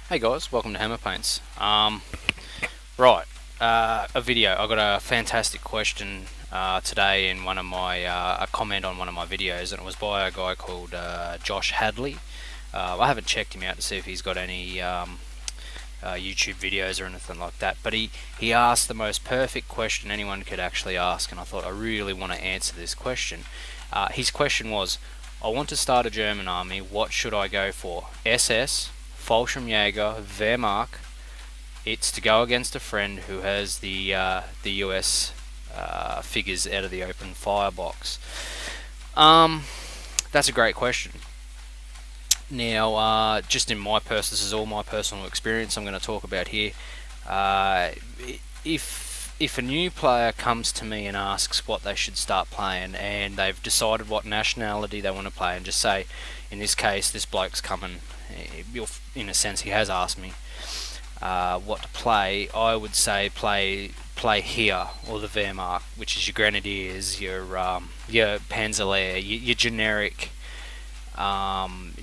Hey guys, welcome to Hammerpaints. Right, a video. I got a fantastic question today in one of my a comment on one of my videos, and it was by a guy called Josh Hadley. I haven't checked him out to see if he's got any YouTube videos or anything like that, but he asked the most perfect question anyone could actually ask, and I thought I really want to answer this question. His question was, I want to start a German army. What should I go for? SS, Fallschirmjäger, Wehrmacht. It's to go against a friend who has the US figures out of the open firebox. That's a great question. Now, just in my this is all my personal experience I'm going to talk about here. If a new player comes to me and asks what they should start playing, and they've decided what nationality they want to play, and just say, in this case, this bloke's coming, in a sense he has asked me what to play, I would say play here, or the Wehrmacht, which is your Grenadiers, your Panzerlehr, your generic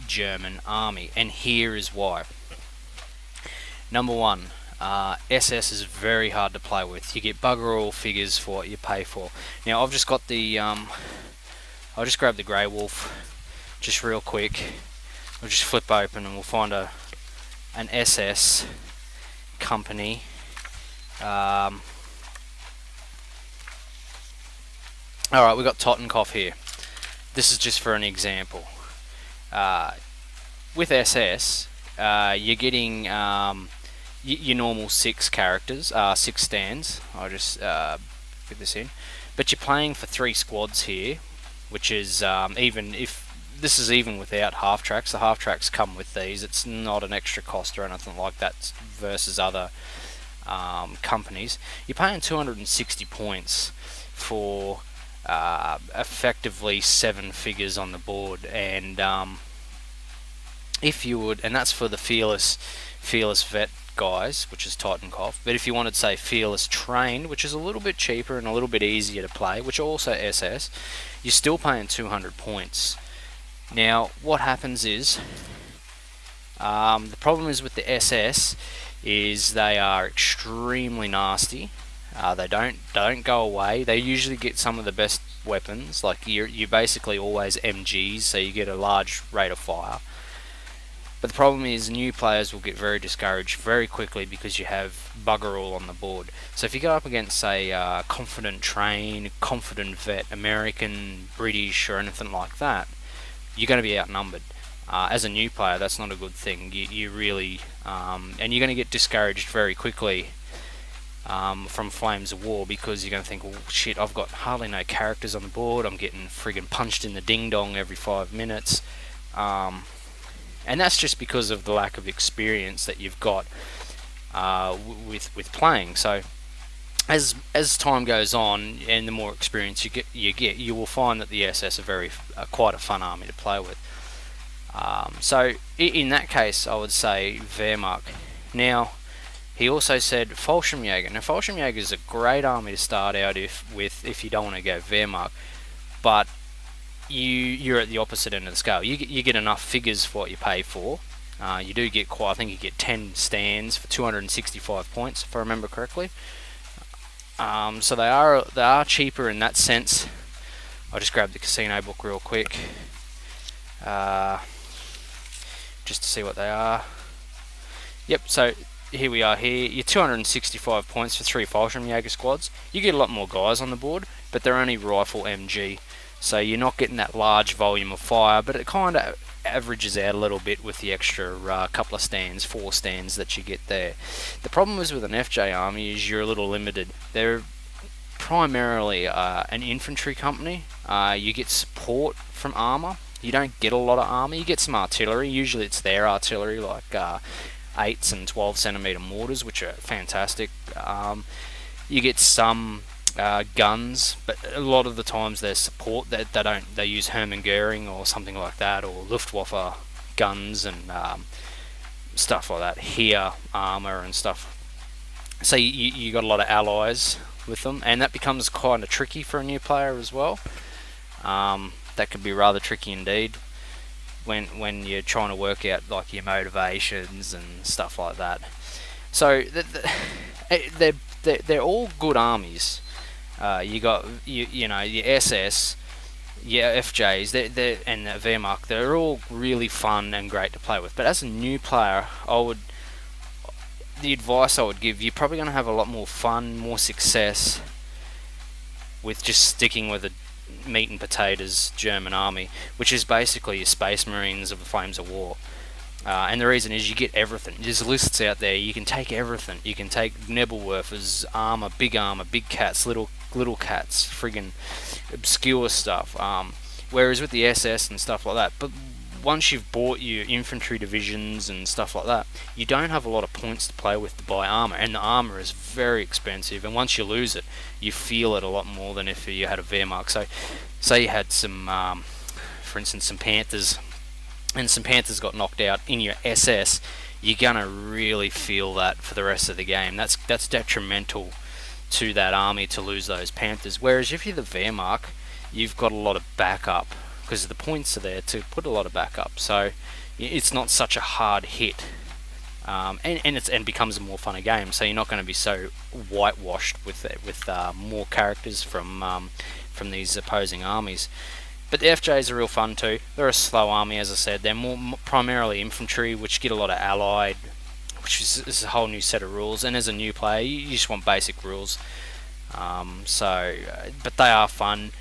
German army. And here is why. Number one, SS is very hard to play with. You get bugger all figures for what you pay for. Now I've just got the I'll just grab the Grey Wolf just real quick. We'll just flip open and we'll find an SS company. Alright, we've got Totenkopf here. This is just for an example. With SS, you're getting your normal 6 characters, 6 stands. I'll just put this in. But you're playing for 3 squads here, which is even if this is even without half tracks. The half tracks come with these. It's not an extra cost or anything like that versus other companies. You're paying 260 points for effectively 7 figures on the board, and if you would, and that's for the fearless vet guys, which is Totenkopf. But if you wanted, say, fearless trained, which is a little bit cheaper and a little bit easier to play, which are also SS, you're still paying 200 points. Now what happens is, the problem is with the SS is they are extremely nasty. They don't go away. They usually get some of the best weapons. Like you basically always MGs, so you get a large rate of fire. But the problem is new players will get very discouraged very quickly because you have bugger all on the board. So if you go up against, say, confident train, confident vet, American, British, or anything like that, you're going to be outnumbered. As a new player, that's not a good thing. You really, and you're going to get discouraged very quickly from Flames of War, because you're going to think, well, shit, I've got hardly no characters on the board. I'm getting friggin' punched in the ding dong every 5 minutes. And that's just because of the lack of experience that you've got with playing. So as time goes on and the more experience you get, you will find that the SS are quite a fun army to play with. So in that case, I would say Wehrmacht. Now he also said Fallschirmjäger. Now Fallschirmjäger is a great army to start out if you don't want to go Wehrmacht, but you're at the opposite end of the scale. You get enough figures for what you pay for. You do get quite. I think you get 10 stands for 265 points, if I remember correctly. So they are cheaper in that sense. I'll just grab the casino book real quick, just to see what they are. Yep. So here we are. Here, you're 265 points for 3 Fallschirmjäger squads. You get a lot more guys on the board, but they're only rifle MG. So you're not getting that large volume of fire, but it kind of averages out a little bit with the extra couple of stands, 4 stands that you get there. The problem is with an FJ army is you're a little limited. They're primarily an infantry company. You get support from armor. You don't get a lot of armor. You get some artillery. Usually it's their artillery, like 8s and 12 centimeter mortars, which are fantastic. You get some guns, but a lot of the times there's support that they use Hermann Goering or something like that, or Luftwaffe guns and stuff like that. Here, armor and stuff. So you got a lot of allies with them, and that becomes kind of tricky for a new player as well. That could be rather tricky indeed. when you're trying to work out like your motivations and stuff like that. So they're all good armies. You got you know, your SS, your FJs, and the Wehrmacht. They're all really fun and great to play with. But as a new player, the advice I would give, you're probably going to have a lot more fun, more success with just sticking with a meat and potatoes German army, which is basically your Space Marines of the Flames of War. And the reason is you get everything. There's lists out there. You can take everything. You can take Nebelwerfer's armor, big cats, little cats, friggin' obscure stuff. Whereas with the SS and stuff like that, but once you've bought your infantry divisions and stuff like that, you don't have a lot of points to play with to buy armor, and the armor is very expensive. And once you lose it, you feel it a lot more than if you had a Wehrmacht. So, say you had some, for instance, some Panthers, and some Panthers got knocked out in your SS, you're gonna really feel that for the rest of the game. That's detrimental to that army to lose those Panthers. Whereas if you're the Wehrmacht, you've got a lot of backup, because the points are there to put a lot of backup. So it's not such a hard hit, and becomes a more funner game. So you're not going to be so whitewashed with more characters from these opposing armies. But the FJs are real fun too. They're a slow army, as I said. They're more primarily infantry, which get a lot of allied, which is a whole new set of rules. And as a new player, you just want basic rules. But they are fun.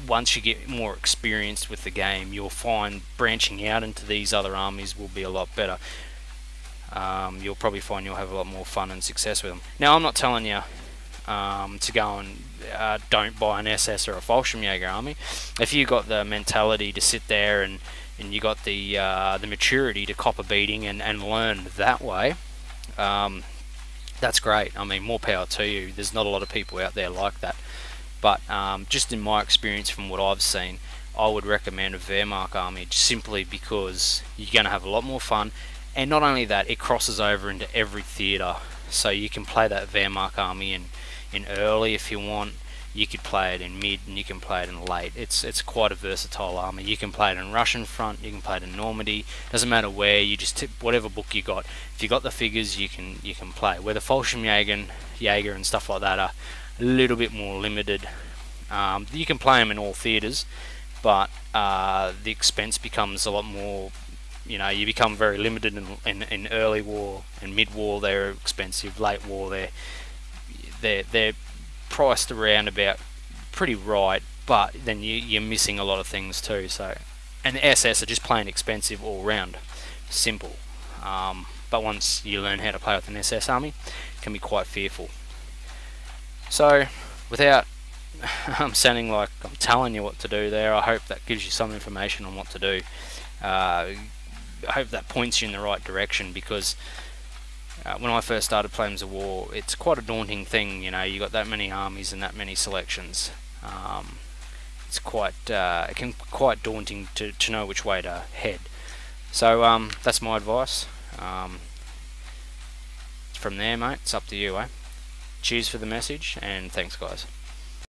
Once you get more experienced with the game, you'll find branching out into these other armies will be a lot better. You'll probably find you'll have a lot more fun and success with them. Now, I'm not telling you to go and don't buy an SS or a Fallschirmjäger army. If you got the mentality to sit there and you got the maturity to cop a beating and learn that way, that's great. I mean, more power to you. There's not a lot of people out there like that. But just in my experience from what I've seen, I would recommend a Wehrmacht army simply because you're going to have a lot more fun. And not only that, it crosses over into every theatre. So you can play that Wehrmacht army in early if you want. You could play it in mid, and you can play it in late. It's quite a versatile army. You can play it in Russian front, you can play it in Normandy. Doesn't matter where. You just tip whatever book you got. If you got the figures, you can play. Where the Fallschirmjäger and stuff like that are a little bit more limited. You can play them in all theatres, but the expense becomes a lot more. You know, you become very limited in early war and mid war. They're expensive. Late war, they're priced around about pretty right, but then you're missing a lot of things too. So, and the SS are just plain expensive all round. Simple, but once you learn how to play with an SS army, it can be quite fearful. So, without sounding like I'm telling you what to do there, I hope that gives you some information on what to do. I hope that points you in the right direction, because when I first started Flames of War, it's quite a daunting thing. You know, you got that many armies and that many selections. It's quite it can be quite daunting to know which way to head. So that's my advice. From there, mate, it's up to you, eh? Cheers for the message, and thanks, guys.